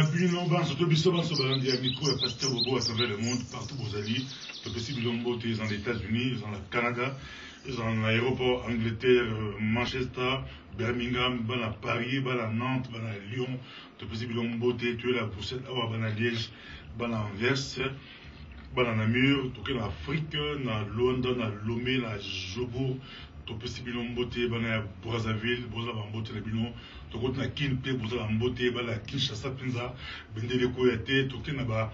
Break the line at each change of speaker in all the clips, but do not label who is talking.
bino ban surtout biso ban so balandi ya micro ya pasteur Bobo à travers le monde partout vous allez le possible lombo ils sont les États-Unis ils sont le Canada ils sont l'aéroport Angleterre Manchester Birmingham ban à Paris ban à Nantes ban à Lyon le possible lombo tu es là pour cette ban à Liège ban à Anvers ban à Namur tout en Afrique na Londres na Lomé na Jobourg to possible mbote bana Brazzaville boza ba mbote na bino to ko na Kinpe boza ba mbote bala Kinshasa pinza bendele ko yate to kena ba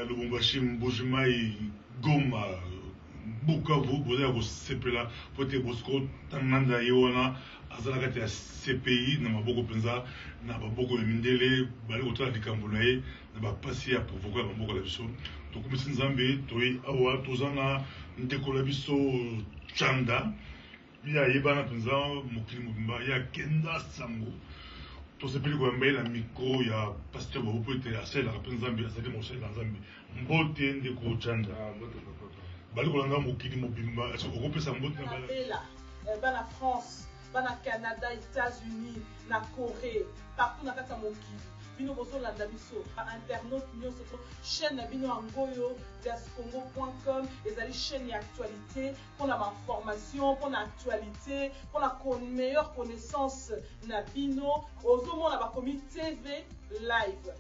Lubumbashi Mbujimai Goma Bukavu boza ko sepela pote bosko tananda yona azala kati ya CPI na maboko pinza na baboko ya mindele bali ko tala dikambulaye na ba pasi ya provoquer ba mboko la biso to ko misinzambe to yi awa to zana ndeko la biso Chanda ya yebana penza mokili mobimba ya kenda sango to sepeli ko mbele na micro ya pasteur Bobo pote asela penza mbi asali mosela nzambe mbote ndeko Chanda bali ko langa mokili mobimba est-ce ko kopesa mbote na
bana France bana Canada États-Unis na Corée partout na kata mokili bino bozolanda biso ba internaute nyonso to chaîne na bino angoyo diascongo.com ezali chaîne ya actualité pour la information pour la actualité pour la meilleure connaissance na bino ozomona ba komi TV live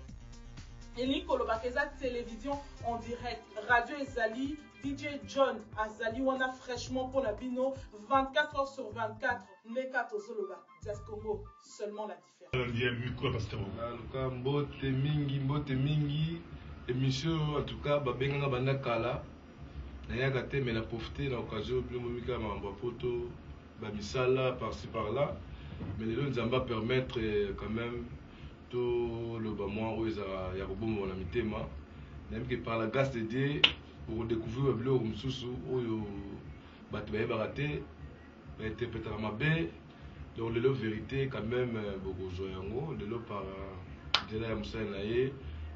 elingi koloba keza télévision en direct radio ezali DJ John azali wana fraîchement pour la bino 24 heures sur 24 Meka tozoloba Diascongo seulement la différence.
Mbote mingi émission en tout cas babenganga banda kala na yaka te mais na profiter na occasion plus momika mamba poto ba misala par-ci par-là mais les gens va permettre quand même tout le ba moi où ya bobo na mitema même que par la grâce de Dieu pour découvrir le bleu msusu oyo batu ba baraté interpréter ma bé donc le vérité quand même beaucoup joyango le par de la musa naé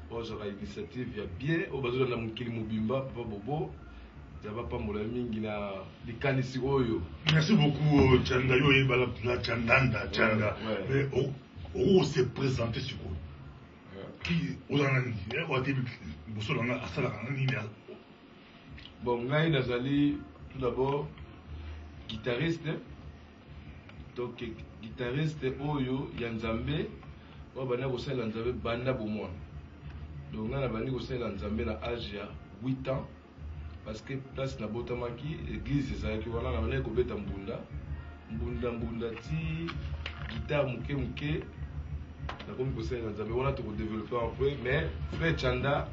ozara initiative ya bien au bazo na mukili mobimba papa Bobo ça va pas mola mingi na likanisi oyo.
Merci beaucoup Chanda yo yebala la Chandanda Chanda mais on s'est présenté sur quoi qui ozana ni ko ati boso na asala kana ni
bon ngai nazali tout d'abord guitariste donc guitariste oyo ya Nzambe wa bana ko sala Nzambe banda bomona donc na bani ko sala Nzambe na âge ya 8 ans parce que place na botamaki église ezalaki wana na bana ko beta mbunda ti guitare muke na comme ko sala Nzambe wana to développer après mais frère Chanda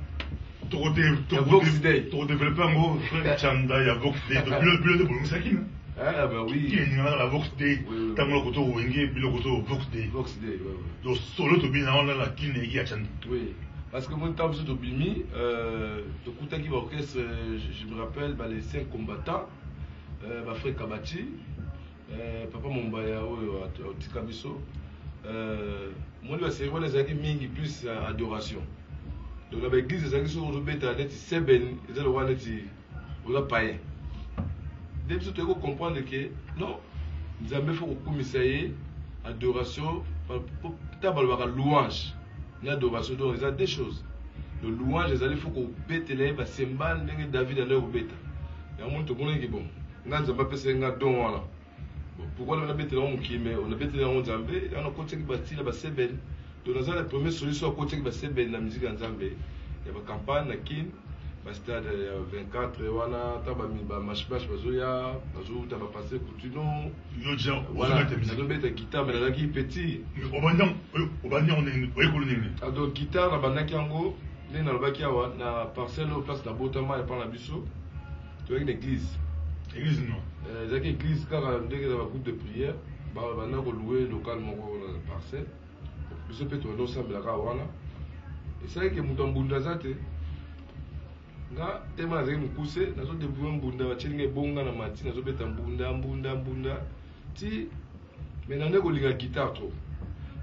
to développer un mot frère Chanda ya Vox Day depuis le bon sakina.
Ah bah oui.
Qui est la Vox Day. Tant que koto wenge bilo koto Vox Day. Donc solo to bien on la kine ya Chanda.
Oui. Parce que mon temps de bimi de Koutaki orchestre je me rappelle les 5 combattants ba frère Kabati papa Mombaya oyo Tikabiso moi le c'est les aki mingi plus adoration. Donc la église ezaki so robeta net seben ezalo wana ti ola paye. Depuis tu dois comprendre que non, nous avons fait une adoration, pour louange. L'adoration, donc il y a des choses. Le louange, il faut qu'on bête les Simban, David et leur bête. Il y a un monde qui est bon. Nous avons pas fait un don. Pourquoi on a bête les qui mais on a bête les gens Zambé, on a côté qui bâtit la Seben. Donc nous avons la première solution à côté qui va Seben la musique en Zambé. Il y a une campagne à Kin. Stade 24 wana taba mi ba mashbash bazoya bazo taba passer coutuno
yo déjà
voilà bazo beta guitare mais la qui petit
obanya on est oyekolonene
donc guitare na bandaki yango ne na lobaki awa na parcelle au place na botama et par la biso to une église
non
zaki église car ndenge na groupe de prière ba bana ko louer local moko na parcelle biso pe to ndo sambela ka wana et c'est que mutombunda zate nga tema azali mukuse nazo débrouiller mbunda bachelinga ebonga na mati nazo beta mbunda ti mais nane ko linga guitare trop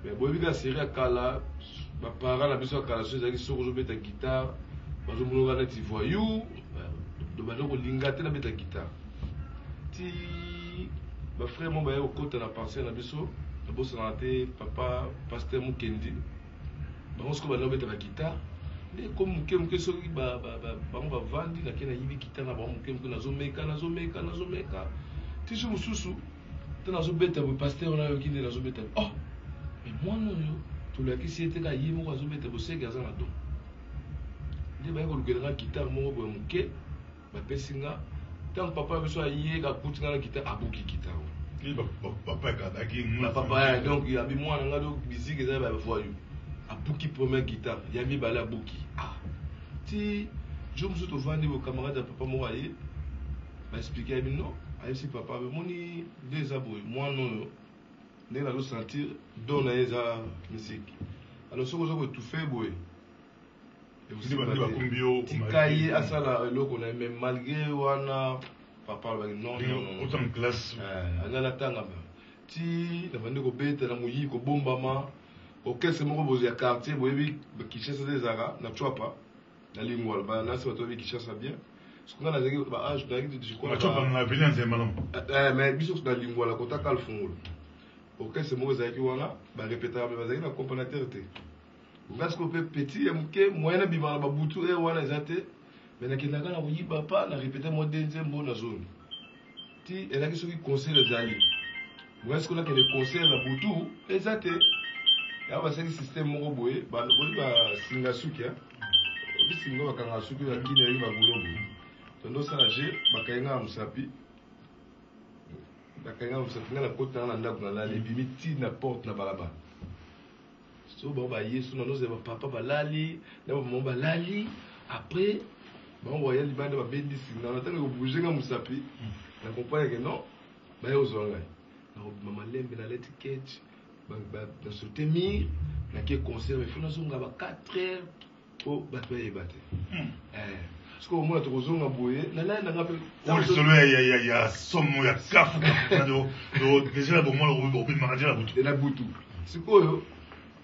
mais boyebika série kala ba para na biso kala so ezali so ko beta guitare bazo mulonga na ti voyou do ba ko linga te na beta guitare ti ba frère mo ba yo kota na parcelle na biso na bosa na te papa pasteur Mukendi bango siko banobeta ba guitare nde comme muke soki bango bavandi nakena yibi guitare na bango muke nazomeka tisu mosusu te nazobeta bo pasteur na yoki nde nazobeta oh mais mwana oyo tolakisi ete ka ye moko azobeta boseke aza na don nde baye kolukelanga guitare moko boye moke bapesi nga ntango papa na biso aye kakuti nga na guitare abuki guitare papa donc yabi mwana nga do musique eza bavoyo abuki première guitare ya mibale abuki ti jo mosusu tovandi bocamarade ya papa moko aye baexplike yabi non ayebisi papa bemoni nde eza boye mwana oyo ndenge nazosentir don na ye eza musique alors soki oza koetufe boye tika ye asala eloko na ye mais malgré wana papa alobaki non anga natangama ti nabandi kobeta na moyi kobombama orchestre moko bozo ya quartier boyebi Kinshasa nde ezalaka na Chwapa na lingwala banasi bato bayebi Kinshasa bien sokonga nazalaki baage mais biso na lingwala kota kalfungolo orchestre moko ezalaki wana barepetaka me bazalaki na companateur te nga siko mpe petit ya moke moyen abima na babutu e wana eza te mais nakendaka na koyiba pa na repete mo de nzembo na zone ti elaki soki concert ezali moyen siko nakende concert na butu eza te ya basali système moko boye boyi basinga suki bisinga bakanga suki ya kini yaki bagulobo tondo osala je bakayenga na mosapi nga na kota na ndako na lali ebimi ti na porte na balabala so bango baye so nanozela bapapa balali na bamama balali après bango baya libanda babendi singa na ntango ekobouge nga mosapi na comprendre ke non baye ozwa ngai nakobima malembe na leti ketch nasaute mire nake concert ifo nazonga ba 4 heures po bato bayeba te siko omona tokozonga boye nalali nanga mpe
solo ya somo ya kafu déjà bomona obimaka te
na butu sikoyo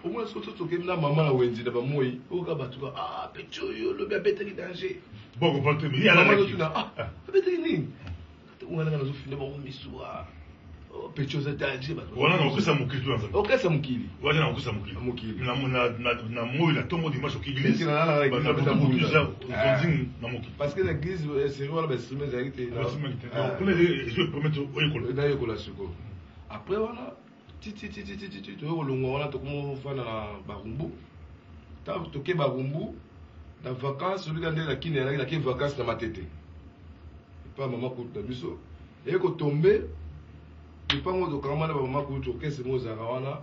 omona siko tokemi na mama na wenzi na bamoi oyoka bato peti oyo lobi abetaki danger abetaki nini ungananga nazofinde bango misuwa peti oza danger okesa mokili
na moi na ntongo dimanche okigilesi
parce que l'église seri wana bainstrument ezalaki te nayekola sikoyo après wana toye kolongwa wana tokomofanda na barumbu ntango toke barumbu na vacance olika nde na kini yanaki nake vacance na matete epa mama kutu na biso eye kotombe lipango tokangama na bamama kutu okese mo ozalaka wana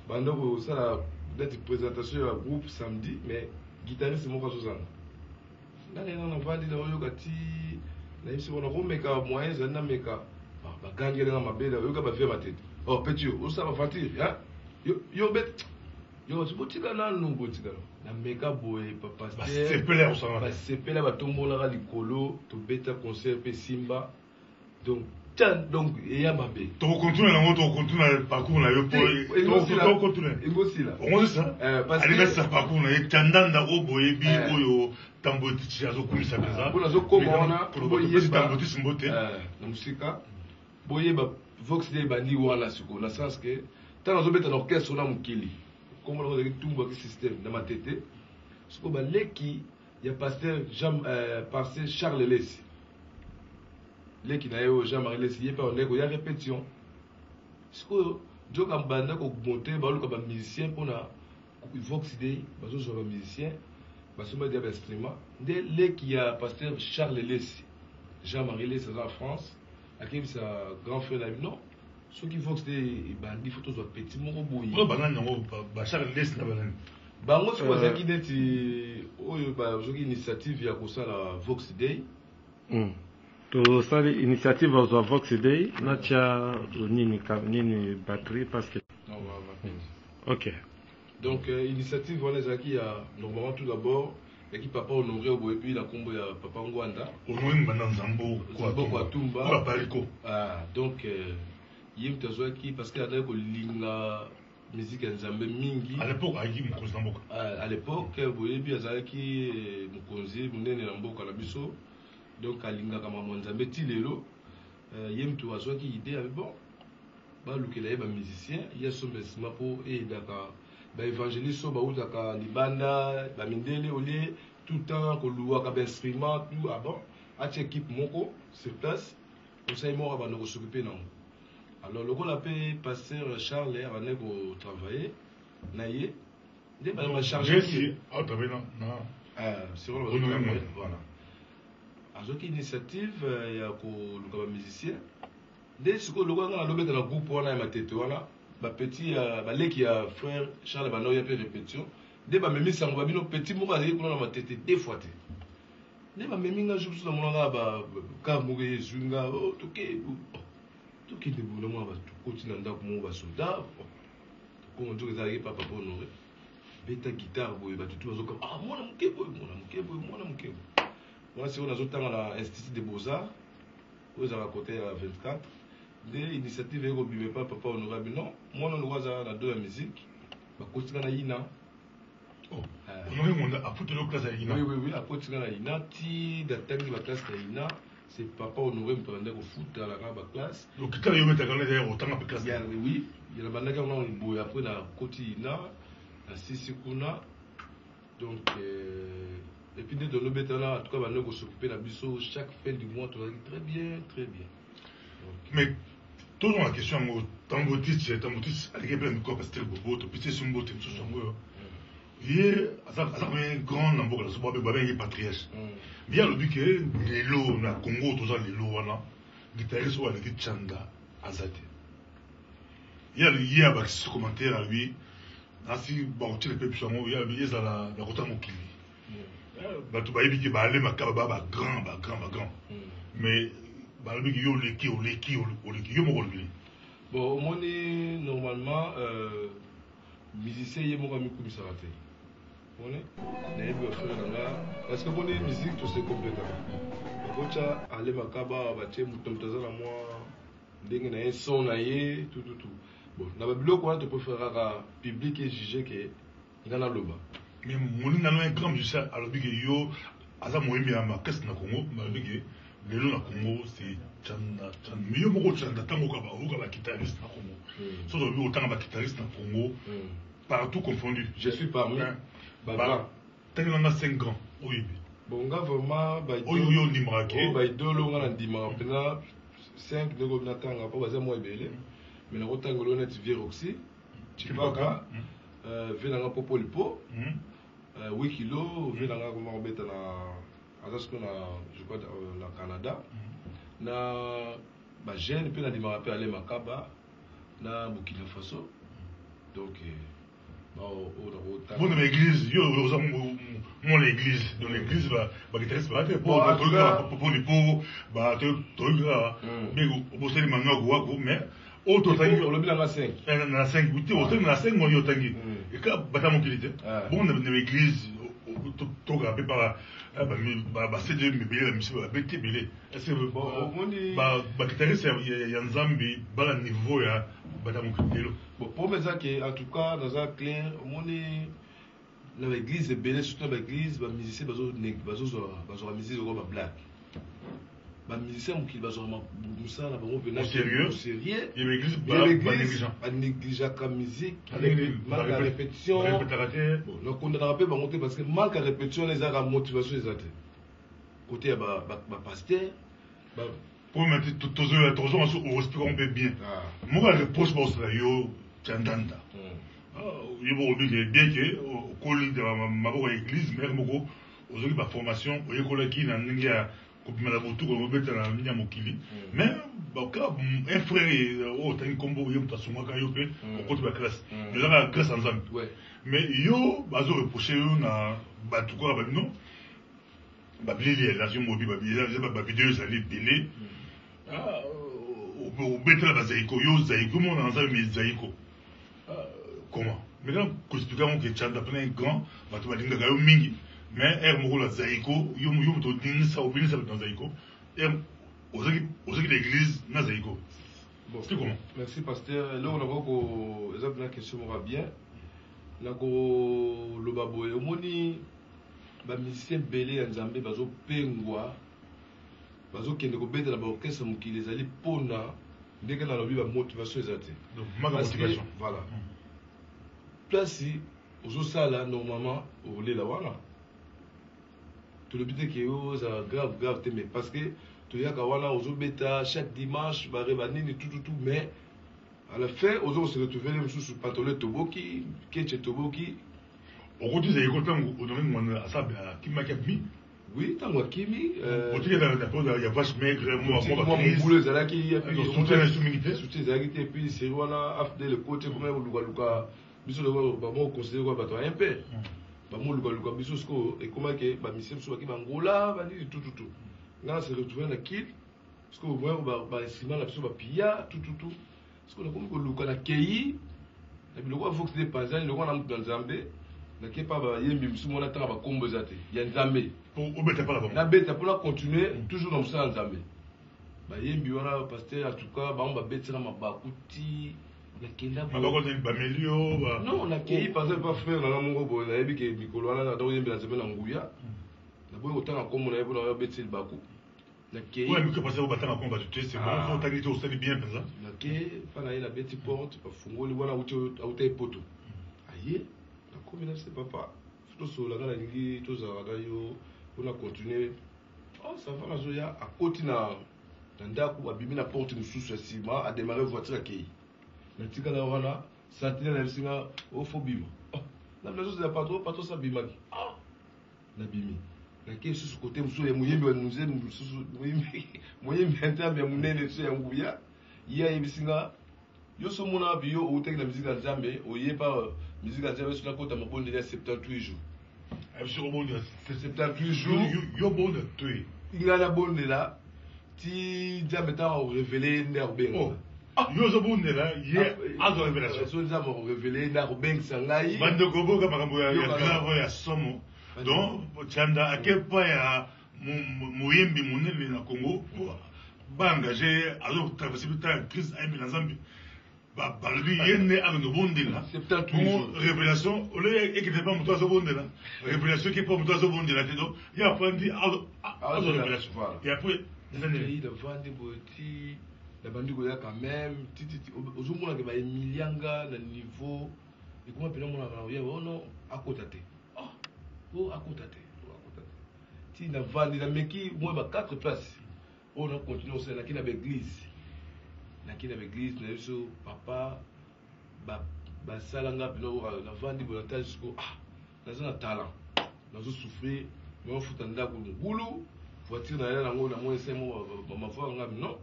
banda kosala neti présentation ya groupe samedi mais guitariste moko azozanga ndanena na vandi na oyoka ti nayebisi bona komeka moyen ezali nameka bagangelenga mabele oyoka bavie matete petit yo osala bafatire yo bet yo botika nanu botika na meka boye basepele batombolaka likolo tobeta concert mpe simba donc eya mabe
tokokontinue nango tokokontinue parcours na yo poalibesa parcours na ye tandanda oyo boyebi oyo tambotisi azokumisa mpenza
mpona azokoma wana
tambotisi mbo te
na mosika boyeba vox day bandi wana sikoyo na sens ke ntango azobeta na orchestre na mokili komona kozalaki tumbwaki système na matete sikoyo baleki ya pasteur Charles Lesi leki na ye oyo Jean-Marie Lesi ye mpe ondeko ya répétition sikoyo joka banda komonte baluka bamusicien mpona vox day bazozwa bamusicien basomba dia bainstrument nde leki ya pasteur Charles Lesi Jean-Marie Lesi aza en France akebisa grand frère na non soki vox te ebandi fo tozwa petit moko boye
banani yango Charles Lesi na banani
bango soki bazalaki neti oyo bazwaki initiative ya kosala vox day
tosali initiative ozwa vox day natia nini batterie parce que ok
donc initiative wana ezalaki ya normalement tout d'abord yaki papa honoré oboye puis na nkombo ya papa Ngwanda
onoyembana nzambo
kwatumba
baliko
donc ye mutu azwaki parce que azalaki kolinga musique ya nzambe mingi
à l'époque ayaki mokonzi na mboka
à l'époque boyebi azalaki mokonzi monene na mboka na biso donc alingaka mambo ya nzambe ti lelo ye mutu azwaki idée abi bon balukela ye bamusicien ye asomba nsima mpo eyedaka évangéliste so bautaka libanda bamindele olie tout le temps koluwaka bainstrument tout ah bon atie équipe moko sur place osali moko abanda kosoccupe nango. Alors lokola mpe pasteur Charles abandaki kotravaille na ye nde bacharge voilà azwaki initiative ya koluka bamusicien nde sikoyo lokola nga nalobeta na groupe wana ya matete wana bapeti baleki ya frère Charles banda oya mpe répétition nde bamemi sango babino petit moko azali kuna na matete 2 fois te nde bamemi nga jour mosusu namonanga bakar moko ezwi nga tokende bula mwana bakoti na ndako moko basoda kongo nzoka ezalaki papa po honore beta guitare boye batutu bazokama mwana moke boye mwana moke wana sikoyo nazotanga na institut de beaux-arts oyo ezalaka kote ya 24 nde initiative eye kobime pa papa honorable non mwana loko azala na do ya musique bakotinga na ina oui akotinga na ina ti datangi baklasse na ina c'est papa honoré moto abandaki kofuta alaka baklasse
oui
yala bandaki yango boye apres na koti ina na sisi kuna donc et puis nde tolobetana en tout cas bandaki kosoccupe na biso chaque fin du mois tozalaki très bien
mais toujours la question yango ntango otisi aleki mpe na mikro pasteur bobo topesi esi mbote mosusu yango oyo ye aza kome grand na mboka na so babengi patriarche mais alobi ke lelo na congo toza lelo wana guitariste oyo aleki tchanda aza te ye abakisi commentaire alobi asi bakotiela mpe biso yango ye alobi ezala na kota mokili bato bayebi ke baale makaba bagrand mais balobi ke yo oleki yo moko olobili
bon omoni normalement musicien ye moko amikumisaka te one nayebi bafrere na nga parce que moni musique tose kompletaka bakotya ale makaba batie moto aza na mwa ndenge na ye son na ye tout bon na babiloko wana topefera kaka public ejuge ke nga naloba
mais moninga no un grand musicien alobi ke yo aza moyembi ya makasi na congo balobi ke lelo na congo c'est tchanda mais yo moko tchanda ntango oyoka baguitariste na congo soki olobi otanga baguitariste na congo partout confondu
je suis parmi
tangi nanga 5 ans oyebi
bon nga vraiment
oyo ondimaka ke
baidolo nga na ndimaka mpena 5 ndenge obi natanga mpo baza mwa ebele mais nakotanga olo neti vie roxy chipaka ve nanga mpo polipo 8 kilo ve nanga koma kobeta na aza siko na je crois na Canada na bagene mpe nandimaka mpe ale makaba na Burkina Faso donc
bon dans l'église yo oza mon l'église dans l'église baguitariste baate po polipo toyokaka mais obosali manga kowako mais
olobi nanga 5
na 5 uti otangi na 5 moni otangi eka bata mokili te bon na l'église toka mpe basede mibele bamisi babete ebele est-ce que baguitariste ya nzambe bala niveau ya bata mokili lelo
bon pour eza ke en tout cas naza clair omoni na baeglise ebele surtout na baeglise bamusicien bazwaka musicien okoa bablake bamusicien mokili bazwaka mosala na bango pena sérieux banégligeaka musique manque ya répétition nakondanaka mpe bango te parce que manque ya répétition wana ezalaka motivation eza te côté ya bapaster
po mati tozoya tozomaso orespiraka mpe bien moko ya reproche baosala yo tiandanda yo bokobike bien ke okoli maboko ya église mere moko ozwaki baformation oyekolaki na ndenge ya kopimela botuko obetela na ndenge ya mokili mais baka un frère oyo otangi nkombo oye moto asungaka yo mpe okoti baklasse ezaka grâce ya nzambe mais yo bazoreproche yo na bato kaka babino babileli ya elation mobi bavideo ezali ebele obetela bazaiko yo zaiko mona na nzambe mais zaiko comment maintenant koexplika ngo ke tchanda mpena un grand bato balingaka yo mingi mais ere moko la zaiko yo moto obinisa bato na zaiko ozaki l'église na zaiko c'est comment
merci pasteur eloko nakoko eza mpena question moko bien nakoloba boye omoni bamusicien ebele ya nzambe bazopengwa bazokende kobetela baorchestre mokili ezali mpona ndenge nalobi bamotivation eza te voilà place ozosala normalement okolela wana tolobi te ke oza grave te mais parce que toyaka wana ozobeta chaque dimanche bareba nini tout mais à la fin ozokose retrouver mosusu pantalon etoboki keche etoboki
okotisa yeko ntango onomengi mwana asabe akimaki abimi
oui ntango akimi
ya vache maigre
mobulu ezalaki
soutien
ezalaki te epuis seri wana afdel ekote koma kolukaluka biso bamo considere kwa bato ya mpe bamo lukaluka biso siko ekomaki bamisie mosusu baki bangola banini tututu ngana se retrouve na kile siko voya baesima na biso bapia tututu siko nakomi koluka na kei na biloko ya vox de panzani loko na mutu na nzambe nake pa bayembi mosusu mona ntanga bakombo eza te ya nzambe nabeta mpona continuer toujours na mosala ya nzambe bayembi wana paster en tout cas bango babetela mabaku ti nakenda non nakei par exemple pa frère nanga moko boye nayebi ke mikolo wana ata oyembela nzambe na nguya naboyi kotanga kombo naye mpona babeteli baku nakei mpa na ye nabeti porte bafungoli wana auta epoto aye nakomi na se papa tosolanga nalingi tozalaka na yo mpona continue ça va nazoya akoti na ndako abimi na porte mosusu ya nsima ademare voiture akei natikala wana sentinelle nayebisinga ofo bima nazozela patro sabimaki nabimi nakei lisusu kote mosusu ya moyembi wa muze mosusu moyembi ya nzambe ya monene so ya nguya ye ayebisinga yo so mona biyo outeki na miziki ya nzambe oyepa miziki ya nzambe so nakota mabondeli ya 78 jours 78 jours
yo bonde te
nga na bondela ti nzambe ntango orevele nde akobenga
yo ozobondela ye azo révélation
so nzambe akorevele nde akobengisa ngai
bandeko boka makambo ya grave ya somo donc tshanda akepa ya moyembi monene na Congo baengage azotraverse bita crise ayembi na nzambe balobi ye nde azondobondela révélation ole ekete pa moto azobondela révélation eke pa moto azobondela te donc ye afandi azo révélation et après
navandi boye ti na bandi koya quand même tititi ozomonaka baemilianga na niveau ekoma mpena monaka oye ono akota te akota te ti navandi nameki moi ba 4 places oyo nakontinue osala naki na baeglise na biso papa basalanga mpena navandi boye natali siko naza na talent nazosouffrir naofuta ndako mobulu voiture na ye nango namoni esemo bamavoa ngami non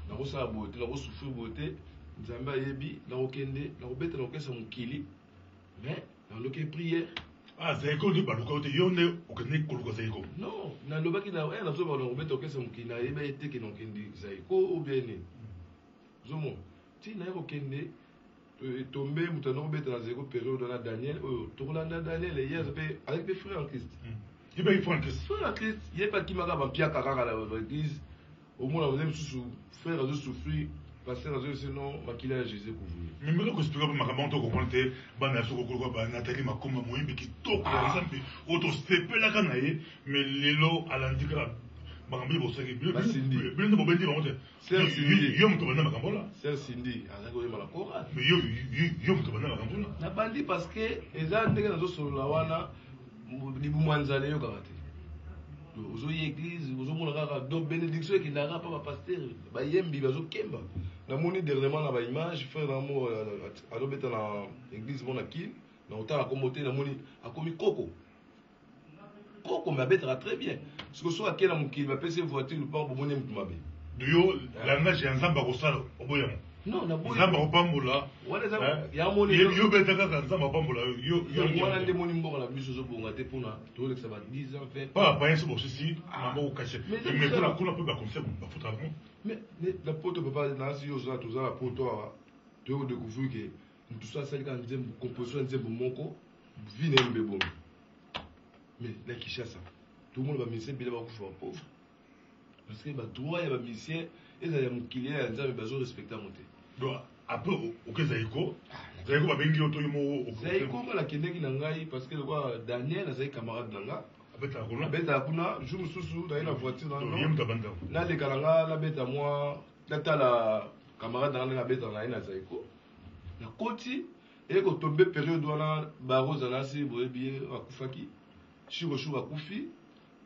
nakosala boye te nakosouffrir boye te nzambe ayebi nakokende nakobeta nakokesa mokili mais naloki priere
zaiko nde baluka te yo nde okende koluka zaiko
non nalobaki nazoba nakobeta okesa mokili nayeba ye teke nakokendi zaiko obien nini zomo ti naye kokende etombe moto anakobeta na zaiko période wana daniel oyo tokolanda daniel ye aza mpe avec des frères en christ frère en christ ye mpe akimaka bampiaka kaka na baeglise omona oze mosusu frère azosouffrir paster azoyese non makila ya jésus kouvrir
mimeka koexplika mpe makambo ango tokokomprendre te bana ya biso kokoluka banatali makomba moyembi kitoko ya nzambe oyo tosepelaka na ye mais lelo alandi kaka makambo ye bosaki bino nde bobendi bango te yo moto banda makambo la
ser sindi azaki oyeba na koran
mais yo moto banda makambo la
nabandi parce que eza ndenge nazosolola wana libumu ya nzala eyokaka te ozoya église ozomona kaka donc bénédiction ekendaka mpa bapaster bayembi bazokemba namoni dernièrement na baimage frère namo azobeta na église mona kine na otala kombo te namoni akomi koko mais abetaka très bien siko so akei na mokili bapesi voiture lupango bomoni mutu mabe
yo langage ya nzambe akosala oboyama
non
nzambe akopambola yo beta kaka nzambe akopambola
wana nde moni mboka na biso ozobonga te mpona tolekisa ba 10 ans 20
pa bayenso bosisi maboko kashe mais kuna mpe bakomisa bafuta bango
mais na poto papa nasi yo toza na poto awa toyoko découvrir ke motu so asalika nzembo composition ya nzembo moko vi na yembe bomi mais na Kinshasa tomona bamisien bile bakufa bapauvre parce que badroit ya bamisien ezala ya mokili ya nzambe bazorespecte yango te
donc après oke zaiko babengi yo to yo moko
zaiko nga nakendeki na ngai parce que lokwa daniel azali camarade na nga abetaka kuna jour mosusu naye na voiture naleka na nga nabeta mwa natala camarade na nga nde nabetaka na ye na zaiko nakoti Et quand tombé période où on a barreaux à l'assi, vous bien à Koufaki, chou à Koufi,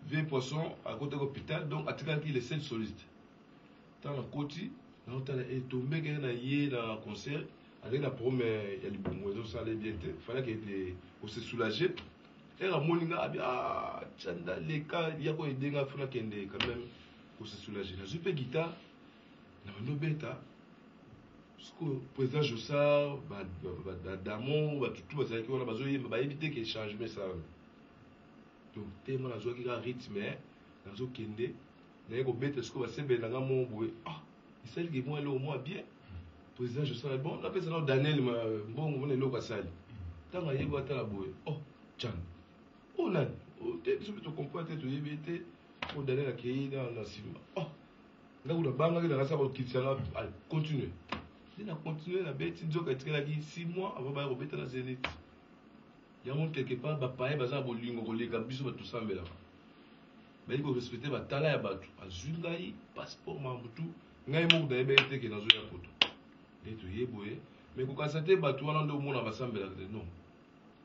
vieux poisson à côté de l'hôpital, donc à tirer les 7 solistes. Dans le côté, on est tombé dans un concert, avec la première, il y a les bons, ça allait bien, il fallait qu'il se soulager. Et la moninga a dit, ah, tchanda, les cas, il y a quoi aider à faire quand même pour se soulager. La super guitare, on a bêta. Le président Jossard, Damon, tout le monde va éviter qu'il change ça. Donc, tellement la joie qui a rythme, la joie qui est née, il y a un bête, ce qu'on va se faire dans le monde. Ah, il s'agit de moi, au moins bien. Le président Jossard, bon, on appelle ça Daniel, bon, on est là, Kassali. Tant qu'il y a un boue, oh, Tchan. Oh, là, tu comprends, tu es évité, oh, Daniel a créé dans la cime. Oh, là où la banque, la race, elle continue. Il a continué la bête, il a dit 6 mois avant de remettre la zénith. Il y a quelque part, papa est basé à Bolingo, les cabisses, tout ça, mais là. Mais il faut respecter le talent à battre. À Zungaï, passeport, Mamoutou, il y a un mot d'ébété qui est dans un photo. Et tu y es boué. Mais quand ça t'est battu, on a deux mots dans la sambe là. Non.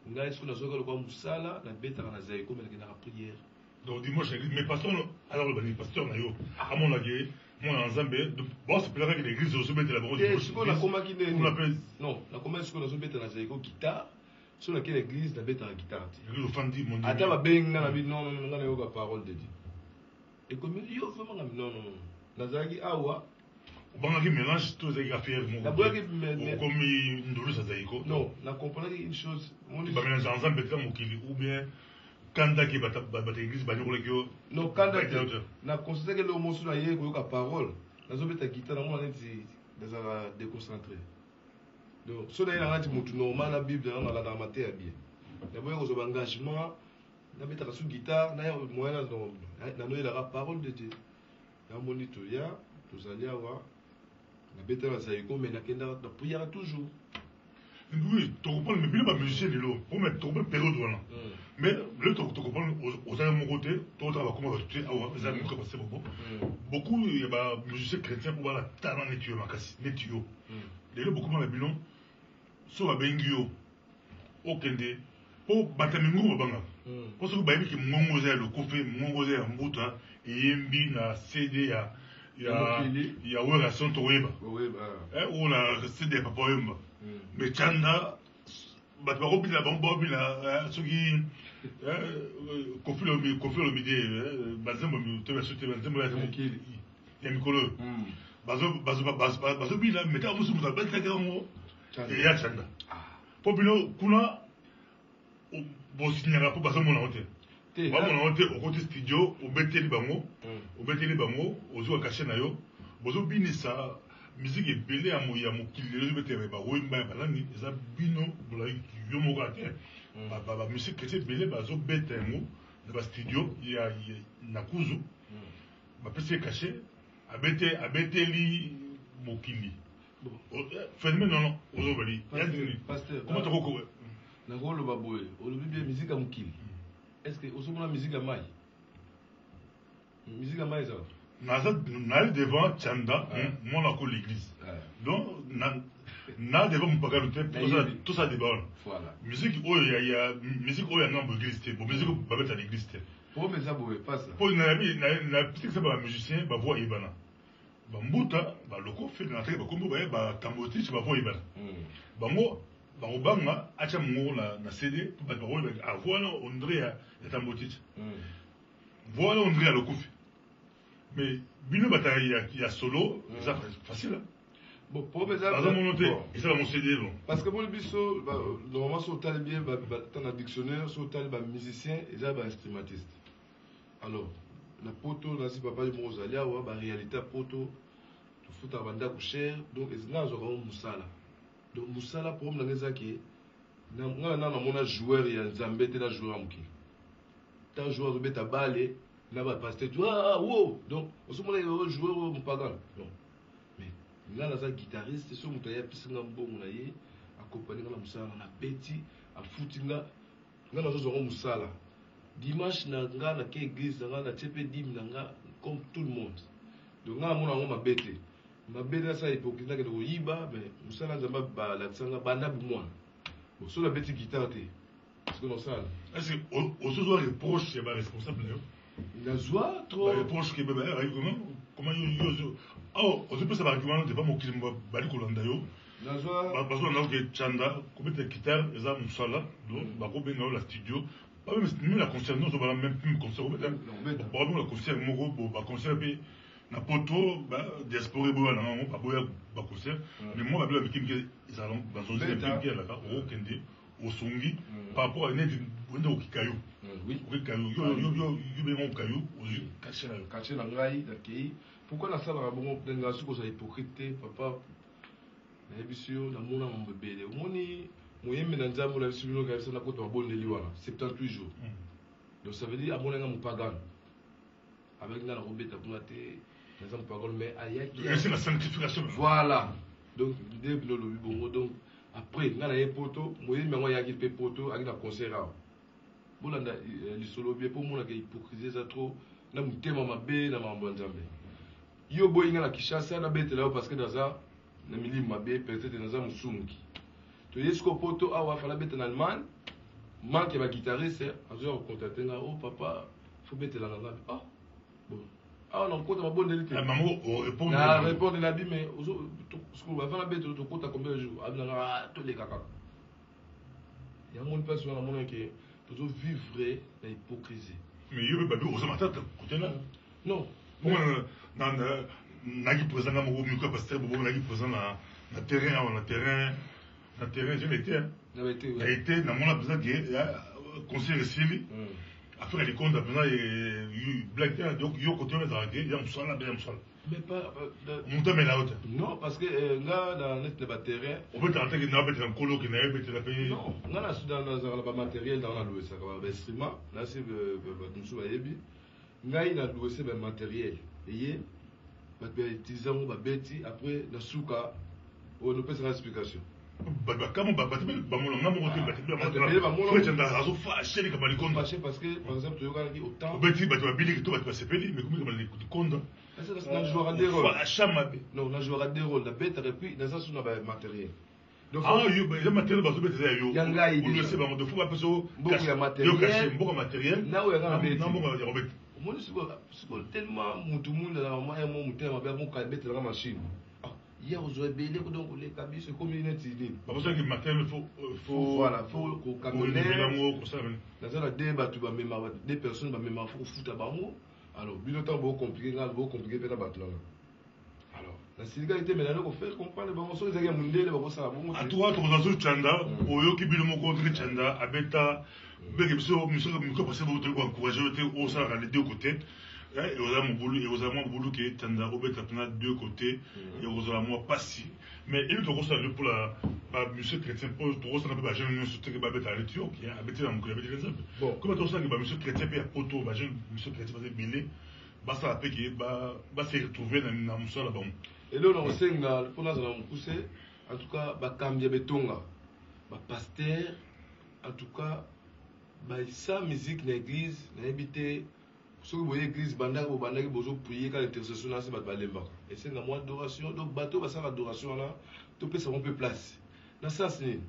Il y a un mot dans le Moussala, la bête à la Zaïko, mais il y a la prière.
Donc dimanche, mais pasteur, alors le pasteur, à mon avis, moi en Zambie, bon, c'est peut-être que l'église se met la bonne
chose. Non, la commande, ce qu'on a met dans la Zaïko guitare, sur laquelle l'église a bête à la guitare.
L'église offendie, mon Dieu.
Attends, ben, non, non, non, la parole de Dieu. Et comme il y a vraiment, non, non, Nazaki, awa.
Bon, on mélange tous les affaires, comme une douce à Zaïko.
Non, on comprend une chose.
On mélange ensemble, ou bien. Kanda qui bat l'église,
non, Kanda na considère que le mot sur la parole, la zone de guitare, on est déconcentré. Donc, si on a un petit normal, la Bible, on a la matière bien. D'abord, on a un engagement, on a une guitare, on a un moyen, on a la parole de Dieu. On a un moniteur, tous allés avoir, on a bêté la zaïko, mais on a prière toujours.
Oui, tu comprends, mais bien, les musiciens, pour mettre une période. Mais le tu comprends, aux amis de mon côté, tu vas comment tu sais, les amis comme c'est beaucoup, il y a des musiciens chrétiens pour voir la talent netio, netio. D'ailleurs, beaucoup de bilan, sur la bengio, au Kende, pour Batamingo, Banga. Parce que Baby qui m'ongosait le coffret, m'ongosait en bouta, et MB na CD, il y a relation to weba. Ou la CD papa weba. Mais Chanda, Batbarobi la bombobi la, ceux qui. Kofi le midi, Bazem, tu vas sauter, Bazem, il y a Mikolo. Bazobi là, mais t'as un moussou, t'as pas de grand et il y a Chanda. Popino, Kuna, bon, s'il n'y a pas Bazem, on a honte. On a honte au côté studio, au Bété Libango, au Zoua Caché Nayo, Bozobi Nissa, musique est belée à Moya, Mokili, le Bété, Wimba, Balani, et ça, Bino, Yomogate. La musique qui est belée, bazo bête un mot, dans le studio, il y a Nakuzu, ma PC caché, a bêté li Mokili. Phénomène non, aux ovali. Comment tu recoues?
Nako le baboué, au début bien musique à Mokili. Est-ce que au second la musique à Maï? Musique à Maï ça?
N'a devant Chanda, moi on a l'église. Donc, n'a devant mon pagaluté, tout ça débat.
Voilà.
Musique, il y a musique, il y a un nombre d'églises, pour musique, on va mettre à l'église.
Pour mes aboués, pas ça.
Pour une amie, la petite c'est pas un musicien, bah voix Ibana. Bah Mouta, bah le coup fait de l'entrée, bah comme vous voyez, bah Tambotich, bah voix Ibana. Bah moi, bah Obama, à chaque moment, la CD, bah voix Ibana, à voix là, on dirait à Tambotich. Voix là, on dirait à le coup. Mais, Bino, bah il y a solo, c'est facile.
Bon, pour mes
amis, et ça va mon CD.
Parce que pour le biseau, normalement, sur le bien, dans le dictionnaire, sur le musicien, et ça, instrumentiste. Alors, la poto, là, si papa est mosalia, ou la réalité, poto, tu fous ta bande à coucher, donc, ils ont un moussala. Donc, moussala, pour moi, c'est que, on a un joueur, il y a un zambé, il y a un joueur, il y a un joueur, il y a un balai, il y a un pasteur, ah, wow! Donc, on se dit, il y a un joueur, il y a un pagan. Là, la guitariste, c'est ce que je suis accompagné dans la moussala, na beti, à footinga, na zo moussala. Dimanche, na église, na tchepe dim, comme tout le monde. Donc, na ma bete. Ma bete, ça hypocrite, na yiba, mais moussala, zamba, la tsanga, banda, moi. sur la petite guitare, parce que dans ça.
Est-ce que au sous reproche, c'est pas responsable?
Il a joie trop.
Reproche que comment oh, on peut savoir comment on pas mon qui me bali kolanda yo.
La joie.
Parce qu'on a que Chanda, comme la guitare, ils ont un sala, donc bah comme dans la studio. Pas même la concert, nous on va même plus concert. Bon, la concert, mon gros, bah concert puis na poto, bah diaspora boa na maman, pas boya bah concert. Mais moi, bah avec qui ils allons dans son zone qui est là-bas, au Kende, au Songi, par rapport à une au Kikayo.
Oui.
Au Kikayo, yo bien au Kikayo, aux yeux cachés là.
Caché dans l'oreille, d'accueil. Pourquoi la salle a bon d'un gars sur hypocrite, papa? La émission, dans mon âme, bébé. Au moins, moi, je me dis à mon avis, nous avons ça côté bon de 78 jours. Donc ça veut dire à mon âme, mon pagan. Avec la robe de Bonaté, nous avons pagan, mais aïe.
C'est la sanctification.
Voilà. Donc, l'idée de l'objet, donc, après, nous avons un poteau, moi, je me dis à un poteau, avec un concert. Bon, là, les solo bien pour moi, hypocrisie, ça trop. Nous avons un thème à ma baie, nous avons un bon jambé. Yo boy nga na Kishasa na bete là parce que dans ça na mili mabe peut-être dans ça musungi to yesko poto awa fala bete na Allemagne manque ba guitariste azo contacter nga oh papa faut bete là là ah bon ah non compte ma bonne délité
maman répond
na répondre la bi mais ce qu'on va faire la bete to compte combien de jours abna tous les kaka il y a mon personne na mon que to vivre la hypocrisie
mais yo ba bi au matin côté là
non
nagi présent na mo miko pasteur bobo nagi présent na terrain j'ai été na mona besoin que conseiller Sili affaire les comptes besoin black donc yo côté là il y a musala bien musala
mais pas
monter mais là haute
non parce que là dans net le terrain
on peut tenter que na peut un colo qui na peut la payer
non là dans le matériel dans la louer ça comme instrument là c'est nous ba yebi ngai na louer c'est matériel et utilisant ma bête après la souka on ne peut pas explication
comment parce que
par exemple tu regardes autant non la jouera des rôles la bête et puis dans ça sur le matériel donc
ah le matériel parce que c'est yo
yanga idée
c'est bon de faut pas parce
que
beaucoup matériel
na o yanga bête
moi
c'est tellement tout le monde là moi et mon muté ma bien ka bête la machine hier aux belé donc les cabis c'est comme une idée
parce que le matériel faut
voilà faut qu'on camionne dans la débat tu vas même des personnes va même faut foutre bango alors bilotan beaucoup compliqué peut battre là alors la sécurité mais là qu'on fait comprendre bango so les gars mundele ba ça bon
à toi tu vas sur Chanda oyo ki bilo moko contre Chanda abeta bege biso miko passer beaucoup de encourager au ça les deux côtés. Et aux amants boulot qui est tanda au bête à deux côtés et aux amants pas si mais il faut ça pour la monsieur chrétien pour trop ça n'a pas jeune monsieur qui va bête à l'étude qui a habité dans mon club des exemples bon comment tout ça que monsieur chrétien puis à poto va jeune monsieur chrétien va mêler bah ça après qui va se retrouver dans mon sol là-bas
et là on sait que pour nous allons pousser en tout cas bah cambier betonga bah pasteur en tout cas bah ça musique dans l'église dans habité ce que vous voyez l'église bandaki bozo prier quand l'intercession là c'est bat balemba et c'est dans mois d'adoration donc bateau va ça l'adoration là tout peut ça on peut place dans ça c'est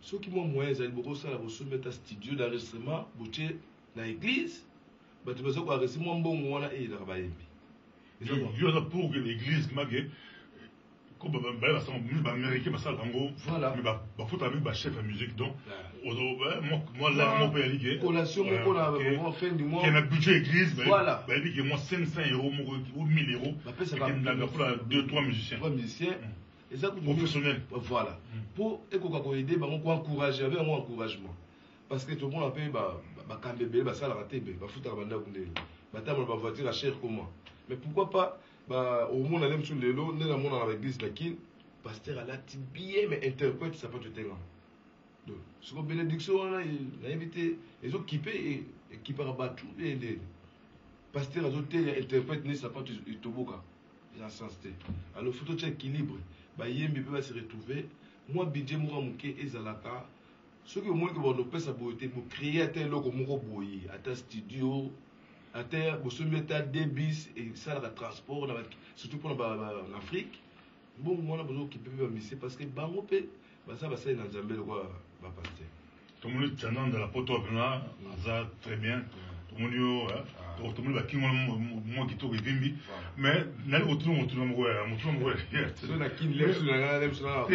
ceux qui m'ont moyen ils beaucoup ça la vous mettre un studio d'enregistrement boutier dans l'église bateau besoin quoi rester mon bon on a et là ba yembi
il y a pour que l'église magé comme bah ça américain bah ça tango
voilà
mais bah faut tamit bah chef de musique donc moi là mon père ligue
collation qu'on a bon fin du mois
qui a un budget église
voilà
bah dit que moi 500 € ou 1000 €
bah ça
va pour 2-3 musiciens
et ça
professionnel
voilà pour aider bah on encourager avec un encouragement parce que tout le monde appelle bah kambebe bah ça la raté bah foutre la banda kundele bah table bah voiture à cher comme moi mais pourquoi pas bah au monde allait sur les lots né dans mon l'église laquelle pasteur a la bien mais interprète ça peut te tenir donc ce que bénédiction là il a invité les autres qui paient et qui par battu et les pasteur a autres interprète ne ça pas te boka dans sens té alors faut tout équilibre bah yembi peut se retrouver moi budget moi muké ezalaka ce que moi que bon no pesa beauté pour créer un logo moko boyi à ta studio à terre, vous se mettez à des bis et ça, le transport, surtout pour l'Afrique. Bon, moi, on a besoin qui peut me misser parce que, bah, ça va ça dans Zambie, quoi, ba pasteur.
Tout le monde est dans la poteau ça très bien. Tout le monde tout le monde va qui moi qui trouve bimbi mais n'a le retour
c'est la qui lève sur la lève sur la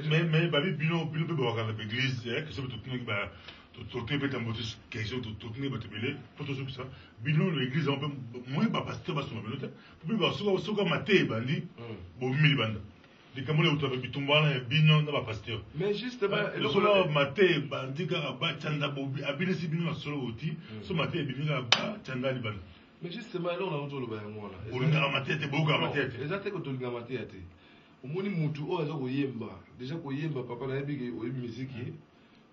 mais babi bino peut voir l'église que c'est tout le ba tout le peut en motus question tout le ba te belé pour tout ça bino l'église un peu moins pas pasteur ba sur ma minute pour ba so maté bandi bo mili banda de kamole autour de bitumbana bino na ba pasteur
mais justement
le solo maté bandi ka ba tanda bo abine si bino solo oti so maté bino ba tanda ni banda
mais justement là on a autour le ba ngona
olinga maté te boga maté te
exactement ko tolinga maté te omoni mutu o aza koyemba déjà koyemba papa na yebi ko musique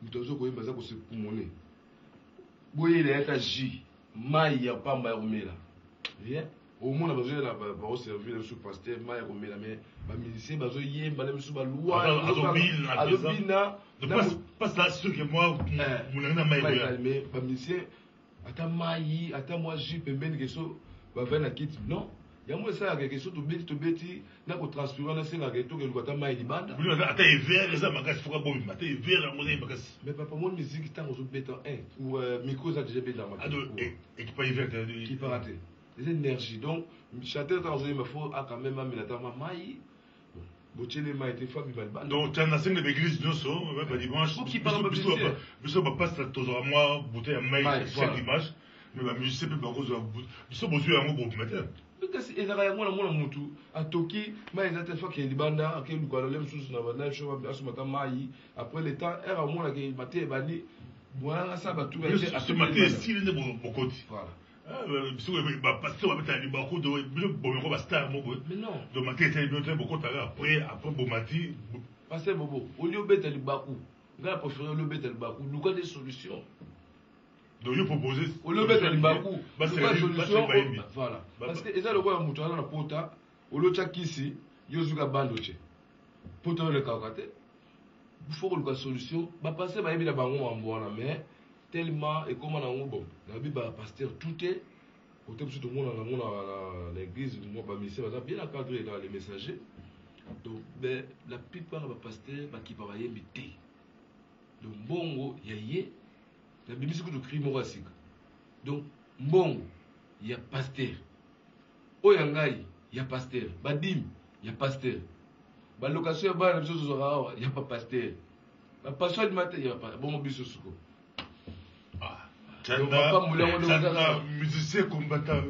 mutu aza koyemba aza ko se kumone boye le eta ji mai ya pamba ya komela bien au moins on a besoin de servir le pasteur mais les musiciens bazo yemba les musiciens balua azobina
passe là sûr que moi mon mai
mais les musiciens ata mai ata moi ji pembeni que so va faire la kit non ya moi ça quelque chose to beti na ko transpirer na senga que to que ata mai libanda
ata hiver ça makas faut pas ata hiver on est makas
mais papa mon musique tant aux beta ou micro ça déjà bien dans ma
et qui pas hiver
qui pas raté des énergies donc chanter dans une il faut quand même amener la tama mai botchele mai te fami balban
donc tu as une église nous so pas dimanche
qui parle
pas passe toujours moi bouteille mai chaque dimanche mais la musique peut pas cause biso bozu yango bo mettre
kasi ezaka yango na mona mutu atoki mai ezate fa ke libanda ke lukalo le msusu na bana shoba asumata mai après le temps era mona ke mate bani bwana sa batu ba te
asumata style ne bokoti
voilà
biso ba pasteur ba betani ba ko do bo ko ba star mo bo
mais non
do mate te no te bokota après bomati
pasteur bobo au lieu betali baku ngala préférer le betali baku luka des solutions
donc je propose
au lieu betali baku solution voilà parce que eza lokwa mutu ana na pota au lieu chakisi yozuka bandoche pota le kakate il faut que la solution ba passer ba yebi na bango mambona mais tellement et comment on bon la Bible pasteur tout est au temps tout le monde dans l'église moi ba mission ça bien encadré dans les messagers donc ben la plupart ba pasteur ba qui ba yembité donc bongo yaye la Bible c'est que le crime wasika donc bongo il y a pasteur oyangai il y a pasteur badim il y a pasteur ba location ba na biso zo il y a pas pasteur ba pasteur du matin il y a pas bon biso suko
Tchanda, musicien combattant.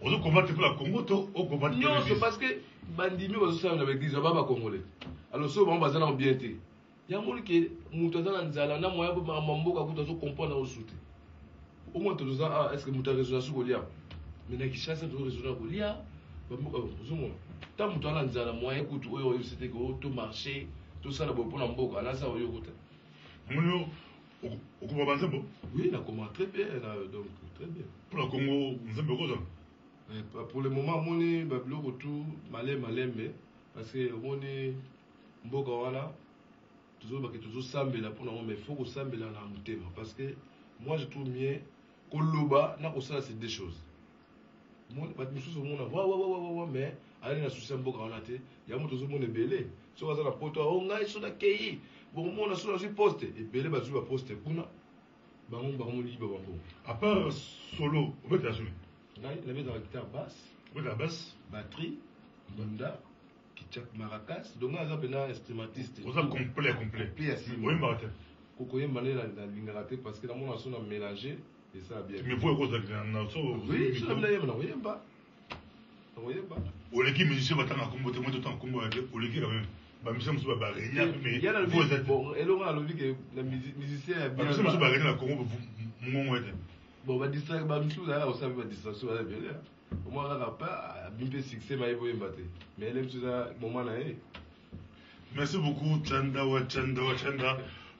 On combattre pour la Congo, on combat pour
non, c'est parce que bandimi aux gens avec des ababa congolais. Alors ça, on va dans bien été. Il y a monde qui mutazana nzala na moya ba mamboka kutazo comprendre au soute. Au moins tu ça est-ce que muta résoudre sur Golia. Mais na Kishasa tu résoudre Golia. Ba zomo. Tant mutana nzala moya kutu oyo c'était que tout marché, tout ça na bo pour na mboka na ça oyo kuta.
Au Congo,
oui, on commence très bien, donc très bien.
Pour le Congo, vous avez beaucoup
pour le moment, on est le retour, malin, mais parce que on est mboka wana, toujours sambe là pour nous, mais il faut que sambe là na mutema parce que moi je trouve mieux koloba na ko ça c'est deux choses. Moi, ba misusu mona wa mais allez na souci mboka wana te, ya moto zo mona belé. So za na poto o ngai so na kei. Bon, on a sur la poste et belé bazu ba poste kuna bango liba bango
à part solo on va t'assurer
là il avait dans la guitare basse
la basse
batterie banda kitchak maracas donc on a un instrumentiste
on a complet oui marate
koko yemba na lingaraté parce que dans mon son a mélangé et ça a bien
mais pour cause na so
oui ça na yemba
o l'équipe musicien va t'en combattre moi tout en combat o l'équipe quand même ba musicien musu ba réunion mais
vous êtes bon et là on a le que la musicien
bien musicien musu ba réunion na Congo mon était
bon ba distraire ba musu là on savait ba distraction là bien là au moins là pas bimpe succès ma yebo yembate mais elle musu là moment là
merci beaucoup Tchanda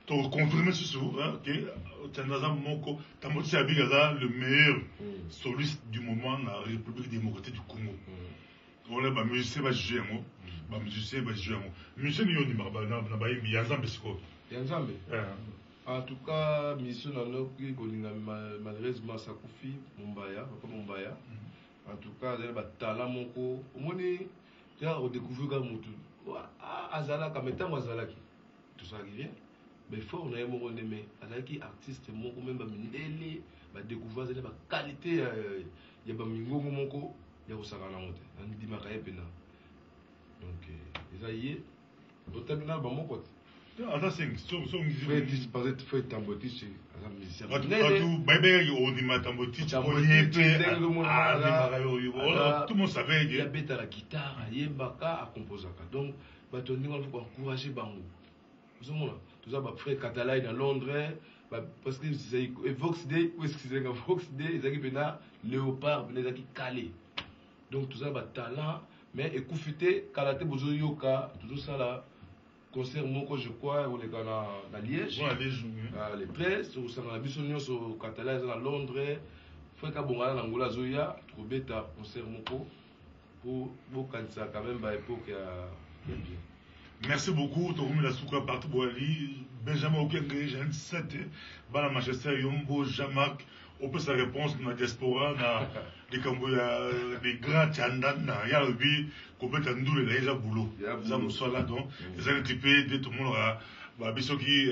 to confirmer ce hein que Tchanda za moko tamoti abiga za le meilleur soliste du moment na République démocratique du Congo on a ba musicien ba jouer mo ba musicien ba jouer mo musicien yo ni ba na ba yimbi ya Nzambe siko
ya Nzambe en tout cas mission na noki kolinga malheureusement sakufi Mumbaya papa Mumbaya en tout cas elle ba talent moko omoni ya redécouvrir ka mutu azala ka metango azalaki tout ça qui vient mais fort na ye moko ndeme azalaki artiste moko même bamindele badécouvrir azali baqualité ya bamingongo moko ya kosaka nango te andimaka ye mpena donc eza ye otabi na bamoko te
ata
fo etambo tiche aza musicien
bato bayebekaki ondima tambo tiche oye mpe adimaka oyo tout le monde savait que
abetaka guitare ayembaka akomposaka donc bato ndenge wana fo koencourage bango ozomona toza bafrère catalai na Londres parce que Vox Day ou est-ce que c'est Vox Day ezalaki mpena léopard mpena ezalaki kale donc toza batalent mais ekufi te kala te bozoyoka tozosala concert moko je crois oleka na Liège les presses osanga na biso nyonso catalai eza na Londres frère kabongana na ngola azoya tokobeta concert moko po bokanisa quand même baépoque ya bien.
Merci beaucoup, Tokoumi la Souka partout Boali, Benjamin Okenge, Jean 7, Bala Manchester, Yombo, Jamac, on peut sa réponse dans la diaspora, dans les Camboya, les grands Tchandan, il y a le bi, qu'on peut t'en douler, il y a boulot. Ça nous soit là, donc, les anticipés, de tout le monde, bah, Bissoki,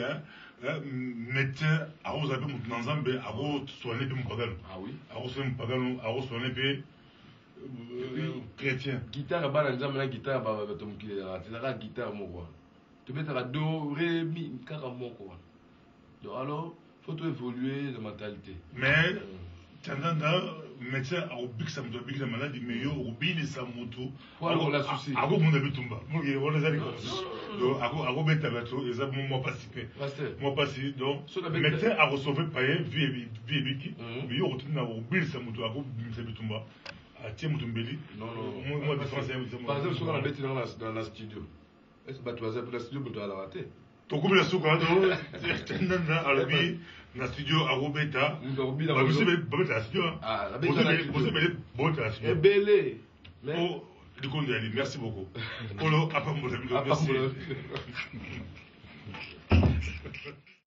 médecin, à rose à peu mon ensemble, à rose soigner mon pardon.
Ah oui.
À rose soigner mon pardon, à rose soigner chrétien.
Guitare bana nzambe na guitare ba batomukile la guitare moko. Tu betaka do ré mi kaka moko. Donc alors faut tout évoluer la mentalité.
Mais tandanda médecin a obik sa moto bik sa maladie mais yo obili sa moto.
Voilà la souci.
Ako mon abi tumba. Mo ke wona zali ko. Donc ako beta bato eza mo passer. Mo passer donc médecin a recevé paye vie biki. Mais yo retourne na obili sa moto ako bimisa bitumba.
Non,
moi de français.
Par exemple, sur la bête dans la studio. Est-ce que tu vas appeler la studio pour te la rater?
Tu as la souka, na studio à Robeta.
Vous
avez la studio.
Ah, la bête dans la studio. Belé.
Oh, du coup, merci beaucoup. Polo, à part mon